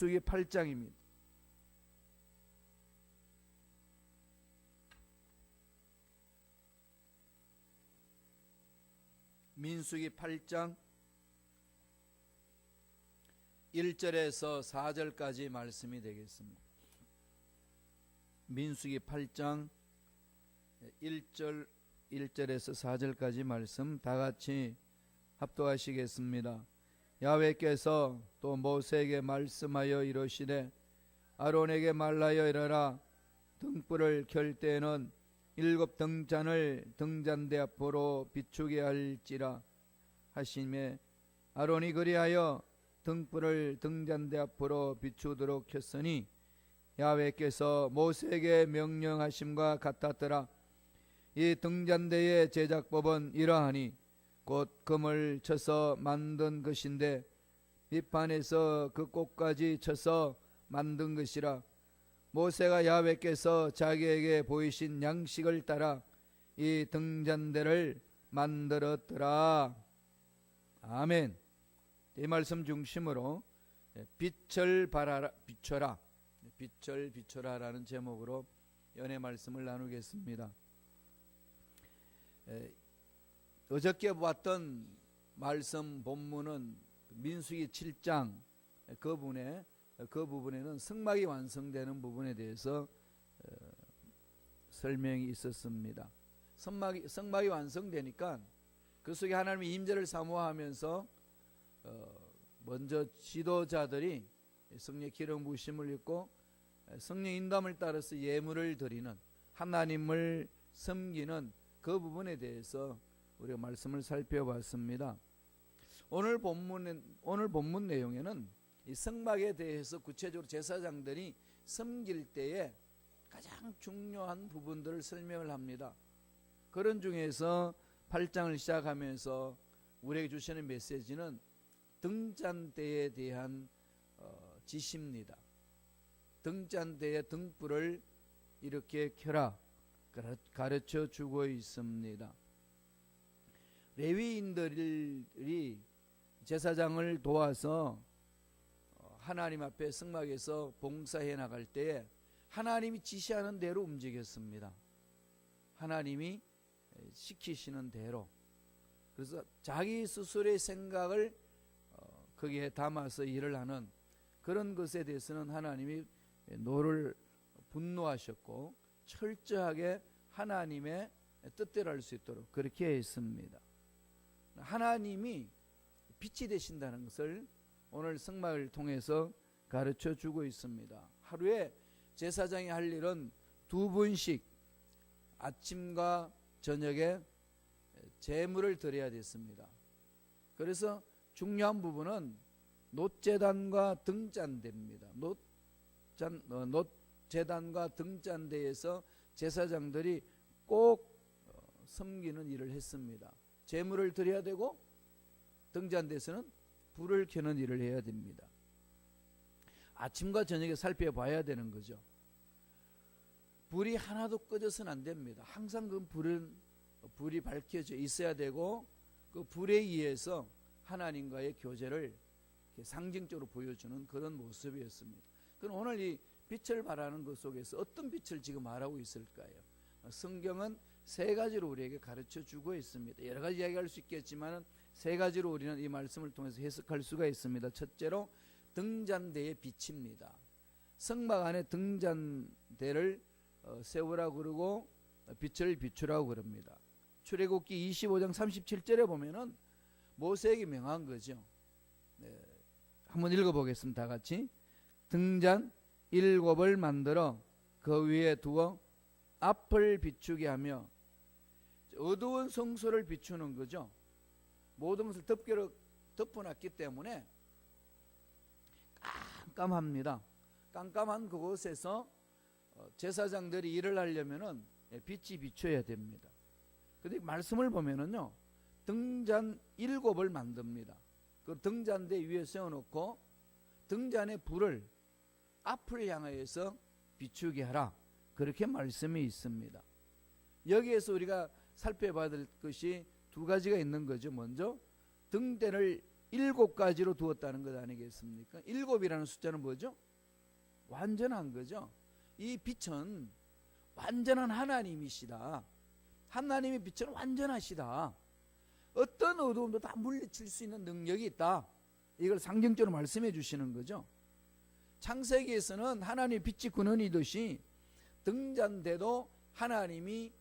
민수기 8장입니다. 민수기 8장 1절에서 4절까지 말씀이 되겠습니다. 민수기 8장 1절에서 4절까지 말씀 다 같이 합독하시겠습니다. 야훼께서 또 모세에게 말씀하여 이르시되 아론에게 말하여 이르라. 등불을 켤 때에는 7 등잔을 등잔대 앞으로 비추게 할지라 하시매 아론이 그리하여 등불을 등잔대 앞으로 비추도록 켰으니 야훼께서 모세에게 명령하심과 같았더라. 이 등잔대의 제작법은 이러하니 곧 금을 쳐서 만든 것인데 밑판에서 그 꼭까지 쳐서 만든 것이라. 모세가 야훼께서 자기에게 보이신 양식을 따라 이 등잔대를 만들었더라. 아멘. 이 말씀 중심으로 빛을 비춰라, 빛을 비춰라라는 제목으로 연애 말씀을 나누겠습니다. 어저께 보았던 말씀 본문은 민수기 7장 그 부분에는 성막이 완성되는 부분에 대해서 설명이 있었습니다. 성막이 완성되니까 그 속에 하나님의 임재를 사모하면서 먼저 지도자들이 성령의 기름 부으심을 입고 성령 인도함을 따라서 예물을 드리는, 하나님을 섬기는 그 부분에 대해서 우리가 말씀을 살펴봤습니다. 오늘 본문 내용에는 이 성막에 대해서 구체적으로 제사장들이 섬길 때에 가장 중요한 부분들을 설명을 합니다. 그런 중에서 8장을 시작하면서 우리에게 주시는 메시지는 등잔대에 대한 지시입니다. 등잔대의 등불을 이렇게 켜라 가르쳐 주고 있습니다. 레위인들이 제사장을 도와서 하나님 앞에 성막에서 봉사해 나갈 때에 하나님이 지시하는 대로 움직였습니다. 하나님이 시키시는 대로. 그래서 자기 스스로의 생각을 거기에 담아서 일을 하는 그런 것에 대해서는 하나님이 분노하셨고 철저하게 하나님의 뜻대로 할 수 있도록 그렇게 했습니다. 하나님이 빛이 되신다는 것을 오늘 성막을 통해서 가르쳐 주고 있습니다. 하루에 제사장이 할 일은 2번씩 아침과 저녁에 제물을 드려야 됐습니다. 그래서 중요한 부분은 놋제단과 등잔대입니다. 놋제단과 등잔대에서 제사장들이 꼭 섬기는 일을 했습니다. 제물을 드려야 되고 등잔대에서는 불을 켜는 일을 해야 됩니다. 아침과 저녁에 살펴봐야 되는 거죠. 불이 하나도 꺼져서는 안 됩니다. 항상 그 불이 밝혀져 있어야 되고 그 불에 의해서 하나님과의 교제를 상징적으로 보여주는 그런 모습이었습니다. 그럼 오늘 이 빛을 발하는 것 속에서 어떤 빛을 지금 말하고 있을까요? 성경은 3가지로 우리에게 가르쳐 주고 있습니다. 여러 가지 이야기할 수 있겠지만 3가지로 우리는 이 말씀을 통해서 해석할 수가 있습니다. 첫째로 등잔대의 빛입니다. 성막 안에 등잔대를 세우라고 그러고 빛을 비추라고 그럽니다. 출애굽기 25장 37절에 보면은 모세에게 명한 거죠. 한번 읽어보겠습니다. 다 같이. 등잔 7을 만들어 그 위에 두어 앞을 비추게 하며, 어두운 성소를 비추는 거죠. 모든 것을 덮어놨기 때문에 깜깜합니다. 깜깜한 그곳에서 제사장들이 일을 하려면은 빛이 비춰야 됩니다. 근데 말씀을 보면은요, 등잔 7을 만듭니다. 그 등잔대 위에 세워놓고 등잔의 불을 앞을 향하여서 비추게 하라, 그렇게 말씀이 있습니다. 여기에서 우리가 살펴봐야 될 것이 2가지가 있는 거죠. 먼저 등대를 7가지로 두었다는 것 아니겠습니까? 7이라는 숫자는 뭐죠? 완전한 거죠. 이 빛은 완전한 하나님이시다. 하나님의 빛은 완전하시다. 어떤 어두움도 다 물리칠 수 있는 능력이 있다. 이걸 상징적으로 말씀해 주시는 거죠. 창세기에서는 하나님의 빛이 근원이듯이 등잔대도 하나님이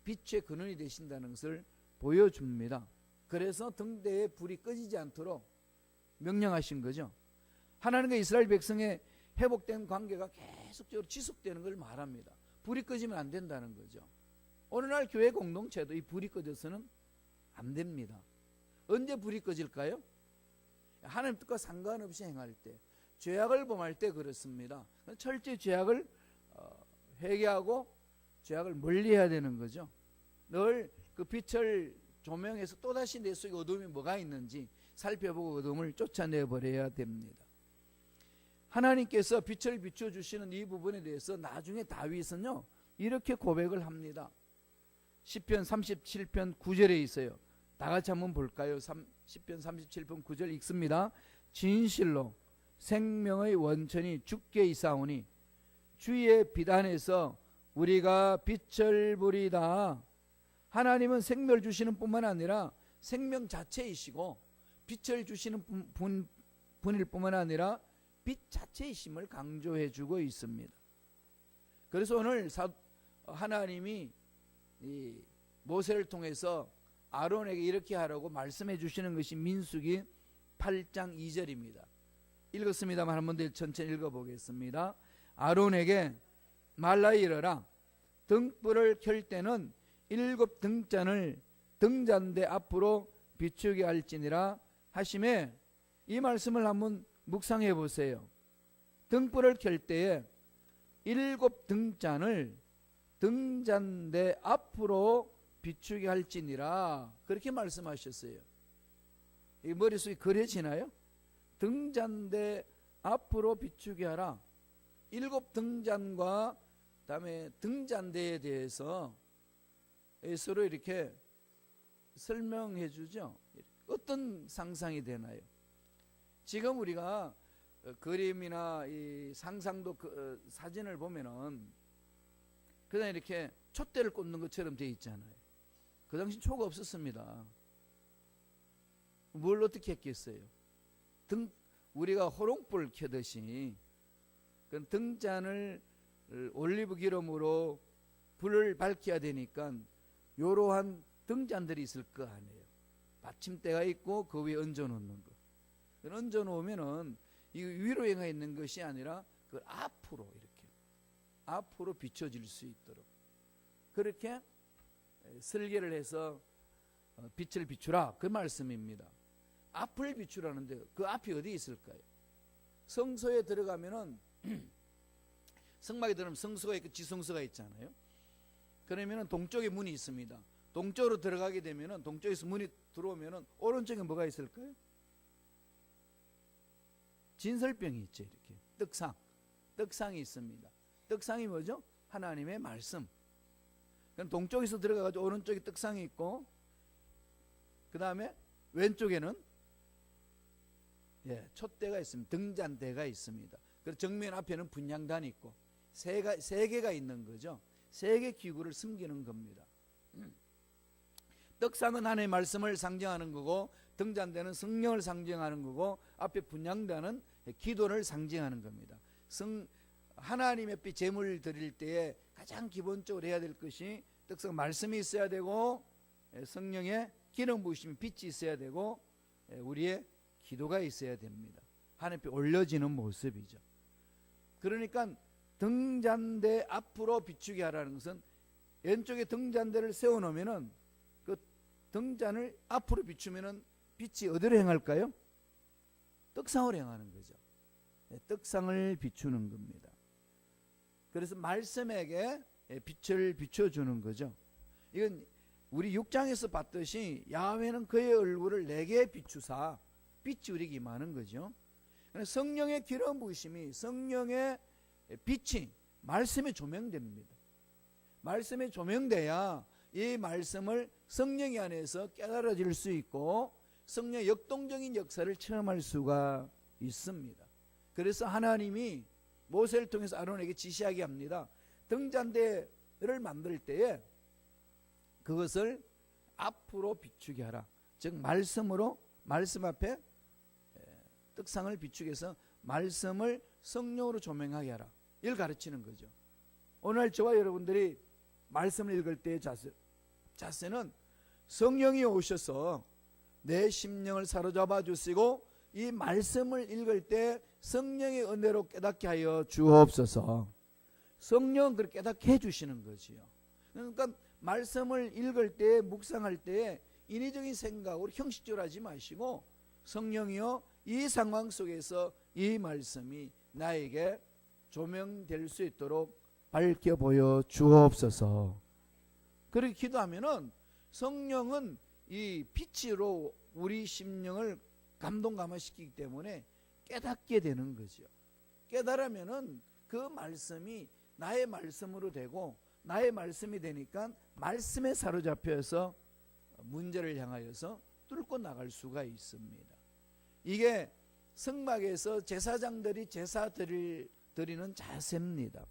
빛의 근원이 되신다는 것을 보여줍니다. 그래서 등대에 불이 꺼지지 않도록 명령하신 거죠. 하나님과 이스라엘 백성의 회복된 관계가 계속적으로 지속되는 걸 말합니다. 불이 꺼지면 안 된다는 거죠. 오늘날 교회 공동체도 이 불이 꺼져서는 안 됩니다. 언제 불이 꺼질까요? 하나님 뜻과 상관없이 행할 때, 죄악을 범할 때 그렇습니다. 철저히 죄악을 회개하고 죄악을 멀리해야 되는 거죠. 늘 그 빛을 조명해서 또다시 내 속에 어둠이 뭐가 있는지 살펴보고 어둠을 쫓아내버려야 됩니다. 하나님께서 빛을 비춰주시는 이 부분에 대해서 나중에 다윗은요 이렇게 고백을 합니다. 시편 37편 9절에 있어요. 다 같이 한번 볼까요? 시편 37편 9절 읽습니다. 진실로 생명의 원천이 주께 있사오니 주의 빛 안에서 우리가 빛을 보리다. 하나님은 생명을 주시는 뿐만 아니라 생명 자체이시고 빛을 주시는 분일 뿐만 아니라 빛 자체이심을 강조해 주고 있습니다. 그래서 오늘 하나님이 이 모세를 통해서 아론에게 이렇게 하라고 말씀해 주시는 것이 민수기 8장 2절입니다. 읽었습니다만 한 번 더 천천히 읽어보겠습니다. 아론에게 말라 이르라. 등불을 켤 때는 7 등잔을 등잔대 앞으로 비추게 할지니라 하심에, 이 말씀을 한번 묵상해 보세요. 등불을 켤 때에 7 등잔을 등잔대 앞으로 비추게 할지니라, 그렇게 말씀하셨어요. 이 머릿속에 그려지나요? 등잔대 앞으로 비추게 하라. 7 등잔과 그다음에 등잔대에 대해서 서로 이렇게 설명해 주죠. 어떤 상상이 되나요? 지금 우리가 그림이나 이 상상도 사진을 보면은 그냥 이렇게 촛대를 꽂는 것처럼 돼 있잖아요. 그 당시 초가 없었습니다. 뭘 어떻게 했겠어요? 우리가 호롱불 켜듯이 그 등잔을 올리브 기름으로 불을 밝혀야 되니까 이러한 등잔들이 있을 거 아니에요. 받침대가 있고 그 위에 얹어 놓는 거. 얹어 놓으면은 이 위로 향해 있는 것이 아니라 그 앞으로 이렇게 앞으로 비춰질 수 있도록 그렇게 설계를 해서 빛을 비추라, 그 말씀입니다. 앞을 비추라는데 그 앞이 어디 있을까요? 성소에 들어가면은 성막에 들어가면 성소가 있고 지성소가 있잖아요. 그러면은 동쪽에 문이 있습니다. 동쪽으로 들어가게 되면은 동쪽에서 문이 들어오면은 오른쪽에 뭐가 있을까요? 진설병이 있죠. 이렇게 떡상이 있습니다. 떡상이 뭐죠? 하나님의 말씀. 그럼 동쪽에서 들어가가지고 오른쪽에 떡상이 있고, 그 다음에 왼쪽에는 촛대가 있습니다. 등잔대가 있습니다. 그리고 정면 앞에는 분향단이 있고 세 개가 있는 거죠. 세 개 기구를 섬기는 겁니다. 떡상은 하나님의 말씀을 상징하는 거고, 등잔대는 성령을 상징하는 거고, 앞에 분향단은 기도를 상징하는 겁니다. 하나님의 빛 제물을 드릴 때에 가장 기본적으로 해야 될 것이 떡상 말씀이 있어야 되고, 성령의 기름 부으심이 빛이 있어야 되고, 우리의 기도가 있어야 됩니다. 하나님께 올려지는 모습이죠. 그러니까 등잔대 앞으로 비추게 하라는 것은 왼쪽에 등잔대를 세워놓으면은 그 등잔을 앞으로 비추면은 빛이 어디로 행할까요? 떡상으로 행하는 거죠. 떡상을 비추는 겁니다. 그래서 말씀에게 빛을 비춰주는 거죠. 이건 우리 6장에서 봤듯이 야훼는 그의 얼굴을 내게 비추사, 빛이 우리에게 임하는 거죠. 성령의 기름 부으심이, 성령의 빛이 말씀에 조명됩니다. 말씀에 조명돼야 이 말씀을 성령이 안에서 깨달아질 수 있고, 성령의 역동적인 역사를 체험할 수가 있습니다. 그래서 하나님이 모세를 통해서 아론에게 지시하게 합니다. 등잔대를 만들 때에 그것을 앞으로 비추게 하라. 즉 말씀으로, 말씀 앞에 떡상을 비추게 해서 말씀을 성령으로 조명하게 하라. 이걸 가르치는 거죠. 오늘 저와 여러분들이 말씀을 읽을 때의 자세는 성령이 오셔서 내 심령을 사로잡아 주시고 이 말씀을 읽을 때 성령의 은혜로 깨닫게 하여 주옵소서. 성령은 그렇게 깨닫게 해주시는 거지요. 그러니까 말씀을 읽을 때, 묵상할 때 인위적인 생각으로 형식적으로 하지 마시고 성령이여 이 상황 속에서 이 말씀이 나에게 조명될 수 있도록 밝혀 보여 주옵소서. 그렇게 기도하면은 성령은 이 빛으로 우리 심령을 감동감화시키기 때문에 깨닫게 되는 거죠. 깨달으면은 그 말씀이 나의 말씀으로 되고 나의 말씀이 되니까 말씀에 사로잡혀서 문제를 향하여서 뚫고 나갈 수가 있습니다. 이게 성막에서 제사장들이 제사 드리는 자세입니다.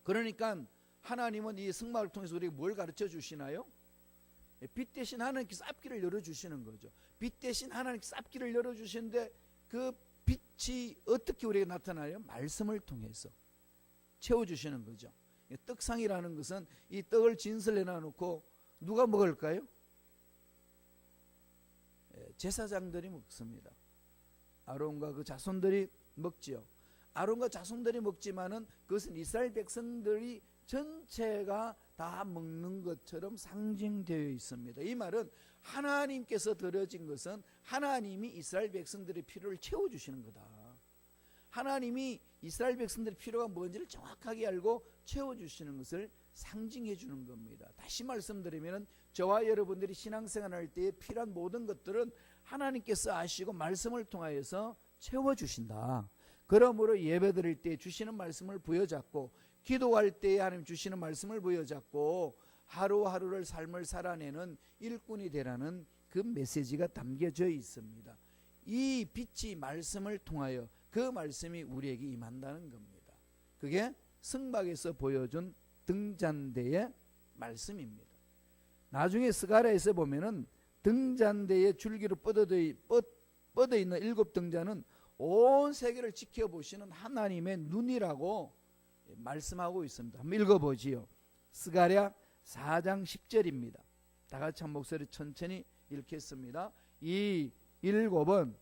그러니까 하나님은 이 성막을 통해서 우리에게 뭘 가르쳐 주시나요? 빛 대신 하나님께서 앞길을 열어주시는 거죠. 빛 대신 하나님께서 앞길을 열어주시는데 그 빛이 어떻게 우리에게 나타나요? 말씀을 통해서 채워주시는 거죠. 떡상이라는 것은 이 떡을 진설해 놔놓고 누가 먹을까요? 제사장들이 먹습니다. 아론과 그 자손들이 먹지요. 아론과 자손들이 먹지만은 그것은 이스라엘 백성들이 전체가 다 먹는 것처럼 상징되어 있습니다. 이 말은 하나님께서 드려진 것은 하나님이 이스라엘 백성들의 필요를 채워주시는 거다. 하나님이 이스라엘 백성들의 필요가 뭔지를 정확하게 알고 채워주시는 것을 상징해 주는 겁니다. 다시 말씀드리면 저와 여러분들이 신앙생활할 때에 필요한 모든 것들은 하나님께서 아시고 말씀을 통하여서 채워주신다. 그러므로 예배드릴 때 주시는 말씀을 부여잡고 기도할 때에 하나님 주시는 말씀을 부여잡고 하루하루를 삶을 살아내는 일꾼이 되라는 그 메시지가 담겨져 있습니다. 이 빛이 말씀을 통하여 그 말씀이 우리에게 임한다는 겁니다. 그게 성막에서 보여준 등잔대의 말씀입니다. 나중에 스가랴에서 보면은 등잔대의 줄기로 뻗어 있는 7 등잔은 온 세계를 지켜보시는 하나님의 눈이라고 말씀하고 있습니다. 한번 읽어보지요. 스가랴 4장 10절입니다. 다 같이 한 목소리 천천히 읽겠습니다. 이 7은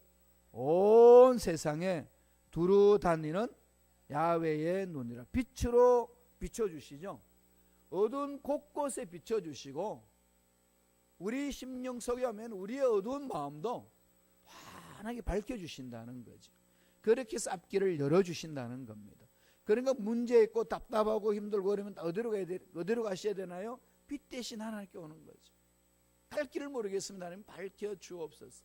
온 세상에 두루 다니는 야훼의 눈이라. 빛으로 비춰주시죠. 어두운 곳곳에 비춰주시고 우리 심령 속에 오면 우리의 어두운 마음도 환하게 밝혀주신다는 거죠. 그렇게 해서 앞길을 열어주신다는 겁니다. 그러니까 문제 있고 답답하고 힘들고 그러면 어디로 가셔야 되나요? 빛 대신 하나님께 오는 거죠. 갈 길을 모르겠습니다. 하나님 밝혀 주옵소서.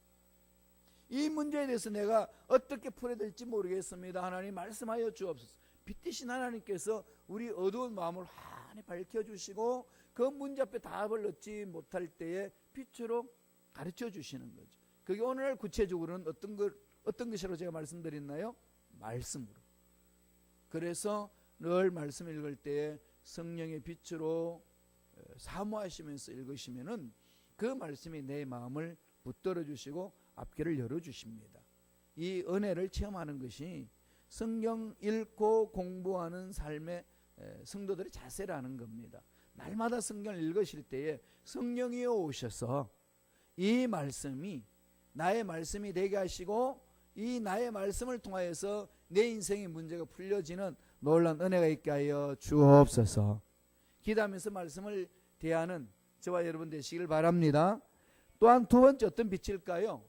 이 문제에 대해서 내가 어떻게 풀어야 될지 모르겠습니다. 하나님 말씀하여 주옵소서. 빛 대신 하나님께서 우리 어두운 마음을 환히 밝혀주시고 그 문제 앞에 답을 얻지 못할 때에 빛으로 가르쳐 주시는 거죠. 그게 오늘 구체적으로는 어떤 것이라고 제가 말씀드렸나요? 말씀으로. 그래서 늘 말씀 읽을 때에 성령의 빛으로 사모하시면서 읽으시면은 그 말씀이 내 마음을 붙들어 주시고 앞길을 열어 주십니다. 이 은혜를 체험하는 것이 성경 읽고 공부하는 삶의 성도들의 자세라는 겁니다. 날마다 성경을 읽으실 때에 성령이 오셔서 이 말씀이 나의 말씀이 되게 하시고 이 나의 말씀을 통하여서 내 인생의 문제가 풀려지는 놀라운 은혜가 있게 하여 주옵소서. 기도하면서 말씀을 대하는 저와 여러분 되시길 바랍니다. 또한 두 번째 어떤 빛일까요?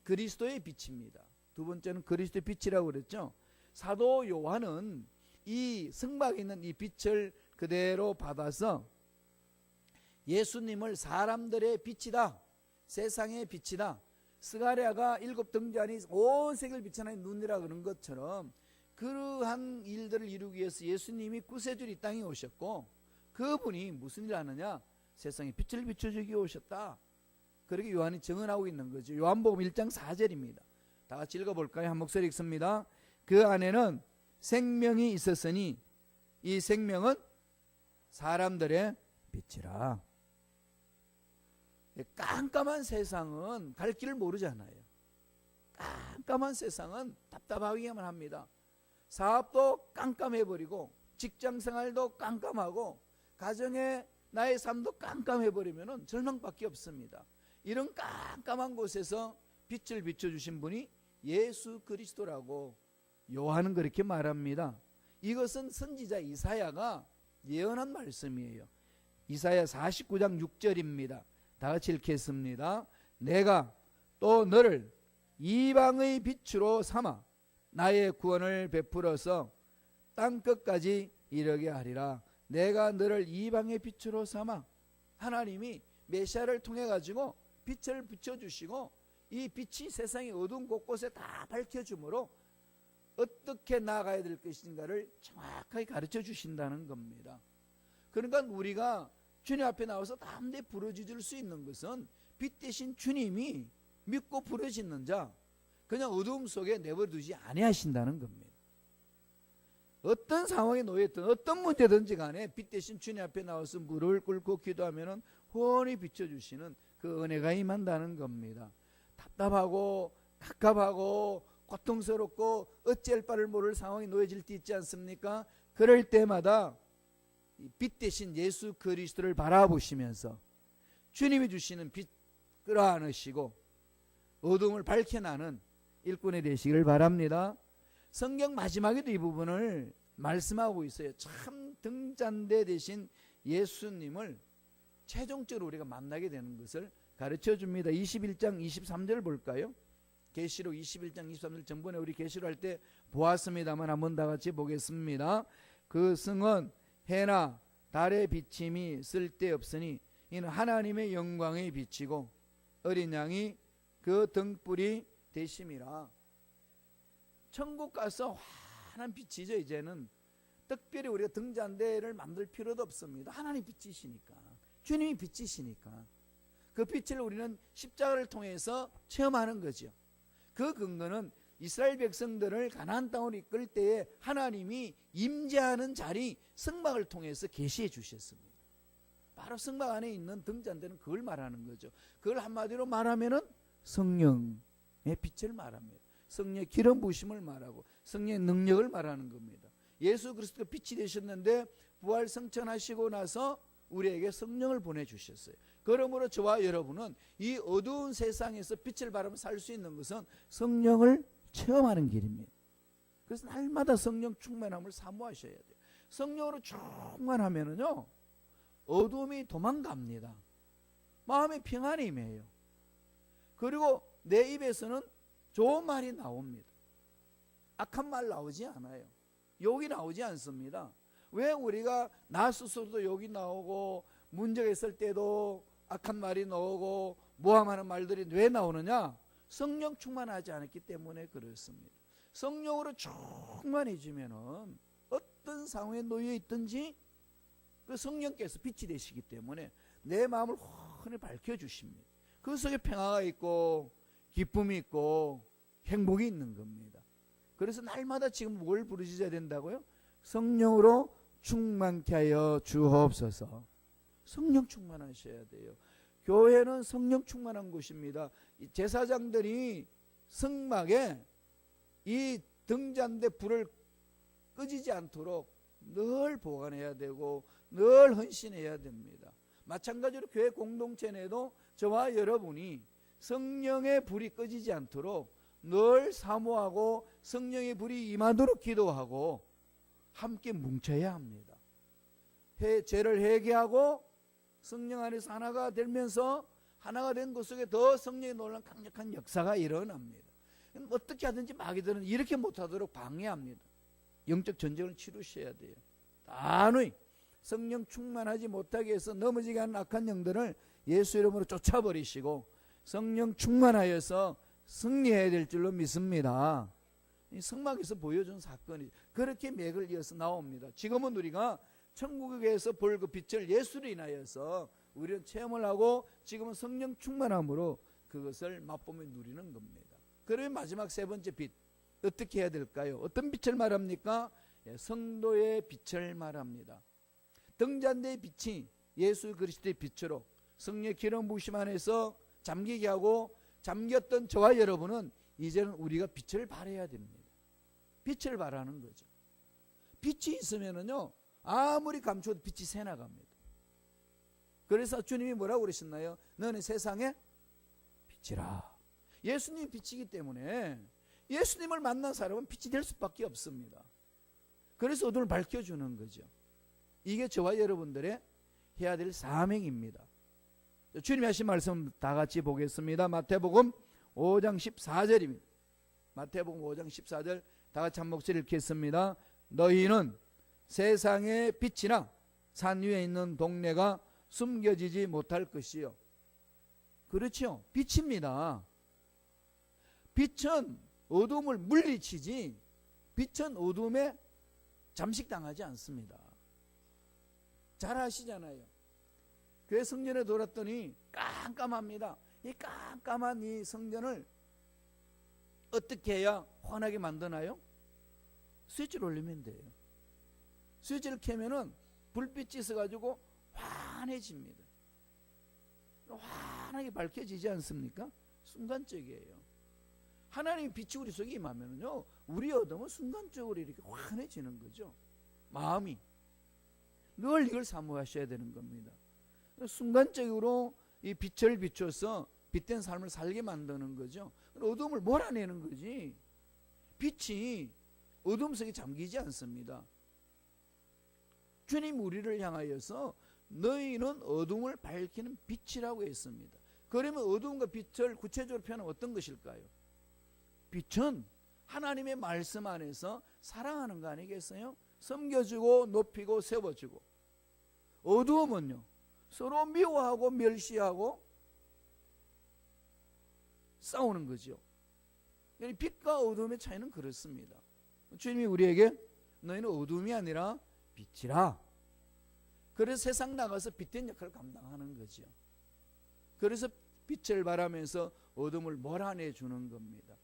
그리스도의 빛입니다. 두 번째는 그리스도의 빛이라고 그랬죠. 사도 요한은 이 성막에 있는 이 빛을 그대로 받아서 예수님을 사람들의 빛이다, 세상의 빛이다, 스가랴가 7 등잔이 온 세계를 비춰나는 눈이라 그런 것처럼 그러한 일들을 이루기 위해서 예수님이 구세주로 이 땅에 오셨고 그분이 무슨 일을 하느냐? 세상에 빛을 비춰주기 오셨다. 그렇게 요한이 증언하고 있는 거죠. 요한복음 1장 4절입니다. 다 같이 읽어볼까요? 한 목소리 읽습니다. 그 안에는 생명이 있었으니 이 생명은 사람들의 빛이라. 깜깜한 세상은 갈 길을 모르잖아요. 깜깜한 세상은 답답하기만 합니다. 사업도 깜깜해버리고 직장생활도 깜깜하고 가정의 나의 삶도 깜깜해버리면 절망밖에 없습니다. 이런 깜깜한 곳에서 빛을 비춰주신 분이 예수 그리스도라고 요한은 그렇게 말합니다. 이것은 선지자 이사야가 예언한 말씀이에요. 이사야 49장 6절입니다. 다 같이 읽겠습니다. 내가 또 너를 이방의 빛으로 삼아 나의 구원을 베풀어서 땅끝까지 이르게 하리라. 내가 너를 이방의 빛으로 삼아. 하나님이 메시아를 통해 가지고 빛을 비춰주시고 이 빛이 세상의 어두운 곳곳에 다 밝혀주므로 어떻게 나아가야 될 것인가를 정확하게 가르쳐 주신다는 겁니다. 그러니까 우리가 주님 앞에 나와서 담대히 부르짖을 수 있는 것은 빛 대신 주님이 믿고 부르짖는 자 그냥 어두움 속에 내버려두지 아니하신다는 겁니다. 어떤 상황에 놓여있든 어떤 문제든지 간에 빛 대신 주님 앞에 나와서 무릎을 꿇고 기도하면 훤히 비춰주시는 그 은혜가 임한다는 겁니다. 답답하고 갑갑하고 고통스럽고 어찌할 바를 모를 상황에 놓여질 때 있지 않습니까? 그럴 때마다 빛 대신 예수 그리스도를 바라보시면서 주님이 주시는 빛 끌어안으시고 어둠을 밝혀나는 일꾼이 되시기를 바랍니다. 성경 마지막에도 이 부분을 말씀하고 있어요. 참 등잔대 되신 예수님을 최종적으로 우리가 만나게 되는 것을 가르쳐 줍니다. 21장 23절 볼까요? 계시록 21장 23절 전번에 우리 계시록 할 때 보았습니다만 한번 다 같이 보겠습니다. 그 성은 해나 달의 비침이 쓸데없으니 이는 하나님의 영광의 빛이고 어린 양이 그 등불이 되심이라. 천국 가서 환한 빛이죠. 이제는 특별히 우리가 등잔대를 만들 필요도 없습니다. 하나님 빛이시니까, 주님이 빛이시니까 그 빛을 우리는 십자가를 통해서 체험하는 거죠. 그 근거는 이스라엘 백성들을 가나안 땅으로 이끌 때에 하나님이 임재하는 자리 성막을 통해서 계시해 주셨습니다. 바로 성막 안에 있는 등잔대는 그걸 말하는 거죠. 그걸 한마디로 말하면은 성령의 빛을 말합니다. 성령의 기름 부으심을 말하고 성령의 능력을 말하는 겁니다. 예수 그리스도가 빛이 되셨는데 부활 성천하시고 나서 우리에게 성령을 보내주셨어요. 그러므로 저와 여러분은 이 어두운 세상에서 빛을 바라며 살 수 있는 것은 성령을 체험하는 길입니다. 그래서 날마다 성령 충만함을 사모하셔야 돼요. 성령으로 충만하면은요 어둠이 도망갑니다. 마음의 평안이 임해요. 그리고 내 입에서는 좋은 말이 나옵니다. 악한 말 나오지 않아요. 욕이 나오지 않습니다. 왜 우리가 나 스스로도 욕이 나오고 문제가 있을 때도 악한 말이 나오고 모함하는 말들이 왜 나오느냐? 성령 충만하지 않았기 때문에 그렇습니다. 성령으로 충만해지면은 어떤 상황에 놓여 있든지 그 성령께서 빛이 되시기 때문에 내 마음을 훤히 밝혀주십니다. 그 속에 평화가 있고 기쁨이 있고 행복이 있는 겁니다. 그래서 날마다 지금 뭘 부르짖어야 된다고요? 성령으로 충만케 하여 주옵소서. 성령 충만하셔야 돼요. 교회는 성령 충만한 곳입니다. 제사장들이 성막에 이 등잔대 불을 꺼지지 않도록 늘 보관해야 되고 늘 헌신해야 됩니다. 마찬가지로 교회 공동체 내도 저와 여러분이 성령의 불이 꺼지지 않도록 늘 사모하고 성령의 불이 임하도록 기도하고 함께 뭉쳐야 합니다. 죄를 회개하고 성령 안에서 하나가 되면서 하나가 된 것 속에 더 성령의 놀라운 강력한 역사가 일어납니다. 어떻게 하든지 마귀들은 이렇게 못하도록 방해합니다. 영적 전쟁을 치르셔야 돼요. 단호히 성령 충만하지 못하게 해서 넘어지게 하는 악한 영들을 예수 이름으로 쫓아버리시고 성령 충만하여서 승리해야 될 줄로 믿습니다. 이 성막에서 보여준 사건이 그렇게 맥을 이어서 나옵니다. 지금은 우리가 천국에서 볼 그 빛을 예수로 인하여서 우리는 체험을 하고 지금은 성령 충만함으로 그것을 맛보며 누리는 겁니다. 그러면 마지막 세 번째 빛 어떻게 해야 될까요? 어떤 빛을 말합니까? 성도의 빛을 말합니다. 등잔대의 빛이 예수 그리스도의 빛으로 성령의 기름 부으심 안에서 잠기게 하고 잠겼던 저와 여러분은 이제는 우리가 빛을 발해야 됩니다. 빛을 발하는 거죠. 빛이 있으면은요 아무리 감춰도 빛이 새 나갑니다. 그래서 주님이 뭐라고 그러셨나요? 너는 세상의 빛이라. 예수님이 빛이기 때문에 예수님을 만난 사람은 빛이 될 수밖에 없습니다. 그래서 어둠을 밝혀주는 거죠. 이게 저와 여러분들의 해야 될 사명입니다. 주님이 하신 말씀 다 같이 보겠습니다. 마태복음 5장 14절입니다. 마태복음 5장 14절 다 같이 한 목소리 읽겠습니다. 너희는 세상의 빛이나 산 위에 있는 동네가 숨겨지지 못할 것이요. 그렇죠. 빛입니다. 빛은 어둠을 물리치지 빛은 어둠에 잠식당하지 않습니다. 잘 아시잖아요. 교회 성전에 돌았더니 깜깜합니다. 이 깜깜한 이 성전을 어떻게 해야 환하게 만드나요? 스위치를 올리면 돼요. 스위치를 켜면은 불빛이 있어가지고 환해집니다. 환하게 밝혀지지 않습니까? 순간적이에요. 하나님의 빛이 우리 속에 임하면요 우리 어둠은 순간적으로 이렇게 환해지는 거죠. 마음이 늘 이걸 사모하셔야 되는 겁니다. 순간적으로 이 빛을 비춰서 빛된 삶을 살게 만드는 거죠. 어둠을 몰아내는 거지 빛이 어둠 속에 잠기지 않습니다. 주님 우리를 향하여서 너희는 어둠을 밝히는 빛이라고 했습니다. 그러면 어둠과 빛을 구체적으로 표현하면 어떤 것일까요? 빛은 하나님의 말씀 안에서 사랑하는 거 아니겠어요? 섬겨주고 높이고 세워주고, 어두움은요 서로 미워하고 멸시하고 싸우는 거죠. 빛과 어두움의 차이는 그렇습니다. 주님이 우리에게 너희는 어두움이 아니라 빛이라. 그래서 세상 나가서 빛된 역할을 감당하는 거죠. 그래서 빛을 발하면서 어둠을 몰아내 주는 겁니다.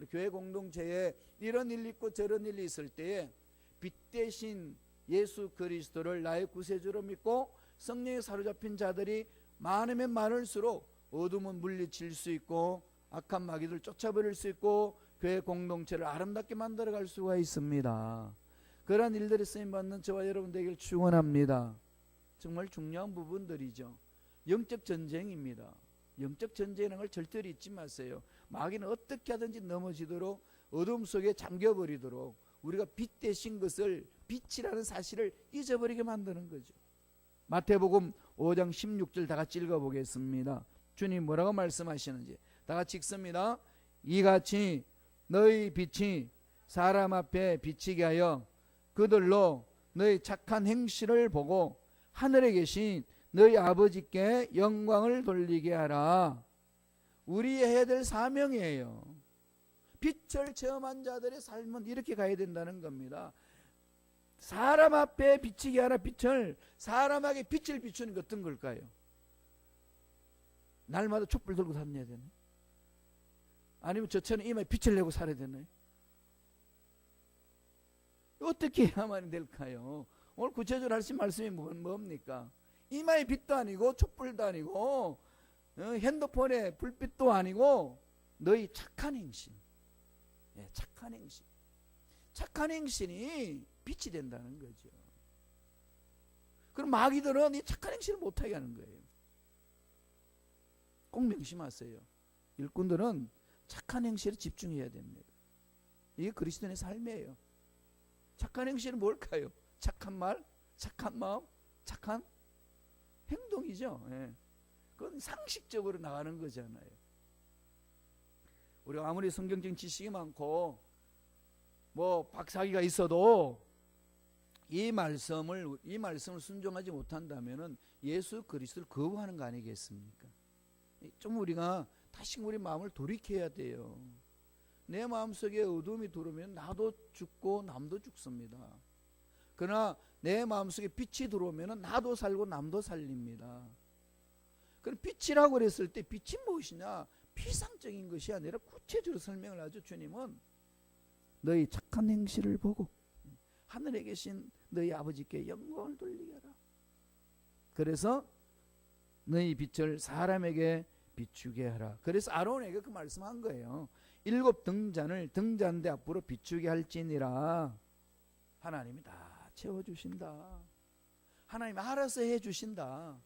교회 공동체에 이런 일이 있고 저런 일이 있을 때에 빛 대신 예수 그리스도를 나의 구세주로 믿고 성령에 사로잡힌 자들이 많으면 많을수록 어둠은 물리칠 수 있고 악한 마귀들 쫓아버릴 수 있고 교회 공동체를 아름답게 만들어갈 수가 있습니다. 그러한 일들이 쓰임받는 저와 여러분 되길 축원합니다. 정말 중요한 부분들이죠. 영적 전쟁입니다. 영적 전쟁이라는 걸 절대로 잊지 마세요. 마귀는 어떻게 하든지 넘어지도록 어둠 속에 잠겨버리도록 우리가 빛 대신 것을 빛이라는 사실을 잊어버리게 만드는 거죠. 마태복음 5장 16절 다 같이 읽어보겠습니다. 주님 뭐라고 말씀하시는지 다 같이 읽습니다. 이같이 너희 빛이 사람 앞에 비치게 하여 그들로 너희 착한 행실을 보고 하늘에 계신 너희 아버지께 영광을 돌리게 하라. 우리 해야 될 사명이에요. 빛을 체험한 자들의 삶은 이렇게 가야 된다는 겁니다. 사람 앞에 비치게 하라. 빛을, 사람에게 빛을 비추는 게 어떤 걸까요? 날마다 촛불 들고 다녀야 되나요? 아니면 저처럼 이마에 빛을 내고 살아야 되나요? 어떻게 해야만 될까요? 오늘 구체적으로 하신 말씀이 뭡니까? 이마에 빛도 아니고 촛불도 아니고 핸드폰에 불빛도 아니고 너희 착한 행실. 착한 행실. 착한 행실이 빛이 된다는 거죠. 그럼 마귀들은 이 착한 행실을 못하게 하는 거예요. 꼭 명심하세요. 일꾼들은 착한 행실에 집중해야 됩니다. 이게 그리스도인의 삶이에요. 착한 행실은 뭘까요? 착한 말, 착한 마음, 착한 행동이죠. 그건 상식적으로 나가는 거잖아요. 우리가 아무리 성경적인 지식이 많고 뭐 박사학위가 있어도 이 말씀을 순종하지 못한다면은 예수 그리스도를 거부하는 거 아니겠습니까? 좀 우리가 다시 우리 마음을 돌이켜야 돼요. 내 마음속에 어둠이 들어오면 나도 죽고 남도 죽습니다. 그러나 내 마음속에 빛이 들어오면 나도 살고 남도 살립니다. 그럼 빛이라고 그랬을 때 빛이 무엇이냐? 피상적인 것이 아니라 구체적으로 설명을 하죠. 주님은 너희 착한 행실을 보고 하늘에 계신 너희 아버지께 영광을 돌리게 하라. 그래서 너희 빛을 사람에게 비추게 하라. 그래서 아론에게 그 말씀한 거예요. 7 등잔을 등잔대 앞으로 비추게 할지니라. 하나님이 다 채워주신다. 하나님이 알아서 해주신다.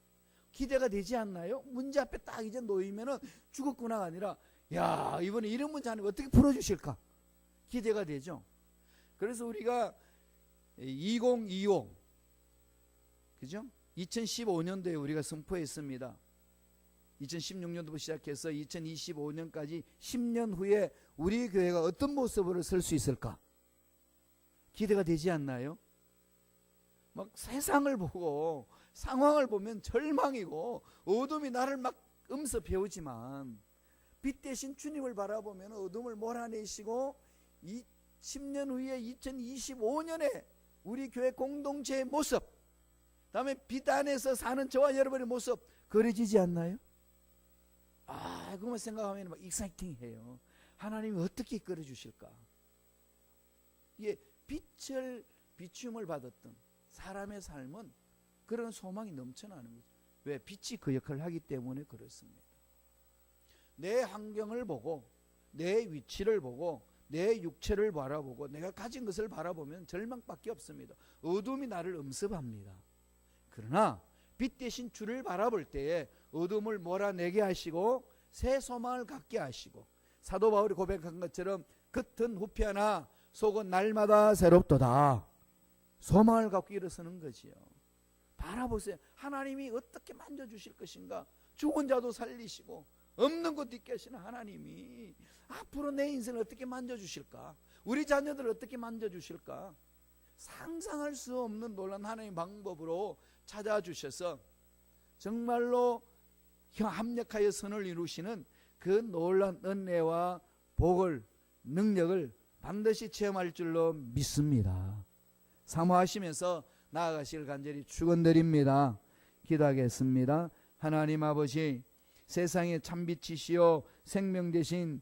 기대가 되지 않나요? 문제 앞에 딱 이제 놓이면은 죽었구나가 아니라 야, 이번에 이런 문제 하는 거 어떻게 풀어주실까? 기대가 되죠. 그래서 우리가 2025 그죠? 2015년도에 우리가 선포했습니다. 2016년도부터 시작해서 2025년까지 10년 후에 우리 교회가 어떤 모습으로 설 수 있을까? 기대가 되지 않나요? 막 세상을 보고 상황을 보면 절망이고 어둠이 나를 막 음습해오지만 빛 대신 주님을 바라보면 어둠을 몰아내시고 10년 후에 2025년에 우리 교회 공동체의 모습, 다음에 빛 안에서 사는 저와 여러분의 모습 그려지지 않나요? 아, 그것만 생각하면 막 익사이팅해요. 하나님이 어떻게 이끌어 주실까? 이게 빛을 비춤을 받았던 사람의 삶은 그런 소망이 넘쳐나는 거죠. 왜? 빛이 그 역할을 하기 때문에 그렇습니다. 내 환경을 보고 내 위치를 보고 내 육체를 바라보고 내가 가진 것을 바라보면 절망밖에 없습니다. 어둠이 나를 음습합니다. 그러나 빛 대신 주를 바라볼 때에 어둠을 몰아내게 하시고 새 소망을 갖게 하시고 사도 바울이 고백한 것처럼 겉은 후피하나 속은 날마다 새롭도다. 소망을 갖고 일어서는 거지요. 바라보세요. 하나님이 어떻게 만져주실 것인가. 죽은 자도 살리시고 없는 것도 있게 하시는 하나님이 앞으로 내 인생을 어떻게 만져주실까. 우리 자녀들을 어떻게 만져주실까. 상상할 수 없는 놀라운 하나님의 방법으로 찾아주셔서 정말로 합력하여 선을 이루시는 그 놀라운 은혜와 복을 능력을 반드시 체험할 줄로 믿습니다. 사모하시면서 나아가시길 간절히 축원드립니다. 기도하겠습니다. 하나님 아버지, 세상의 참빛이시요 생명 되신